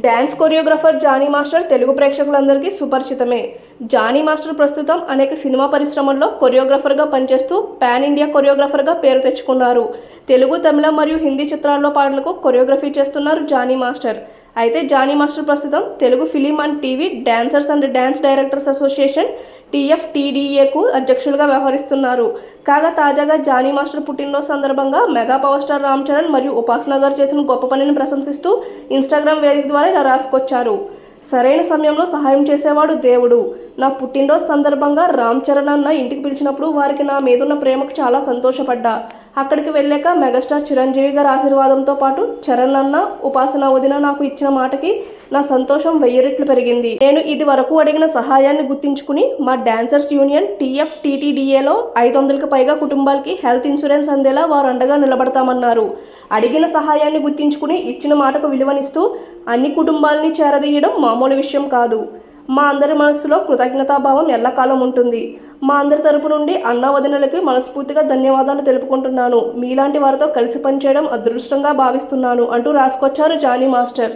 Dance choreographer Jani master Telugu ప్రేక్షకులందరికీ సుపరిచితమే. Johnny master ప్రస్తుతం అనేక సినిమా పరిశ్రమల్లో కొరియోగ్రాఫర్గా పనిచేస్తూ పాన్ ఇండియా కొరియోగ్రాఫర్గా పేరు తెచ్చుకున్నారు. తెలుగు, తమిళ మరియు హిందీ చిత్రాల్లో పాటలకు కొరియోగ్రఫీ చేస్తున్నారు జానీ మాస్టర్. అయితే జానీ మాస్టర్ ప్రస్తుతం Telugu film and TV dancers and dance directors association TFTDAకు అధ్యక్షులుగా వ్యవహరిస్తున్నారు. కాగా తాజాగా జానీ మాస్టర్ పుట్టినరోజు సందర్భంగా mega power star Ram Charan మరియు ఉపాసన గారు చేసిన గొప్ప పనిని ప్రశంసిస్తూ ఇన్స్టాగ్రామ్ వేదిక ద్వారా ఇలా రాసుకొచ్చారు. సరైన సమయంలో సహాయం చేసేవాడు దేవుడు. నా పుట్టినరోజు సందర్భంగా రామ్ చరణ్ అన్న ఇంటికి పిలిచినప్పుడు వారికి నా మీదున్న ప్రేమకు చాలా సంతోషపడ్డా. అక్కడికి వెళ్ళాక మెగాస్టార్ చిరంజీవి గారి ఆశీర్వాదంతో పాటు చరణ్ అన్న, ఉపాసన వదిన నాకు ఇచ్చిన మాటకి నా సంతోషం 1000 రెట్లు పెరిగింది. నేను ఇది వరకు అడిగిన సహాయాన్ని గుర్తించుకుని మా డాన్సర్స్ యూనియన్ TFTDAలో 500కి పైగా కుటుంబాలకి హెల్త్ ఇన్సూరెన్స్ అందేలా వారు అండగా నిలబడతామన్నారు. అడిగిన సహాయాన్ని గుర్తించుకుని ఇచ్చిన మాటకు విలువనిస్తూ అన్ని కుటుంబాలని చేరదీయడం మామూలు విషయం కాదు. మా అందరి మనసులో కృతజ్ఞతాభావం ఎల్లకాలం ఉంటుంది. మా అందరి తరపు నుండి అన్నా వదినలకి మనస్ఫూర్తిగా ధన్యవాదాలు తెలుపుకుంటున్నాను. మీలాంటి వారితో కలిసి పనిచేయడం అదృష్టంగా భావిస్తున్నాను అంటూ రాసుకొచ్చారు జానీ మాస్టర్.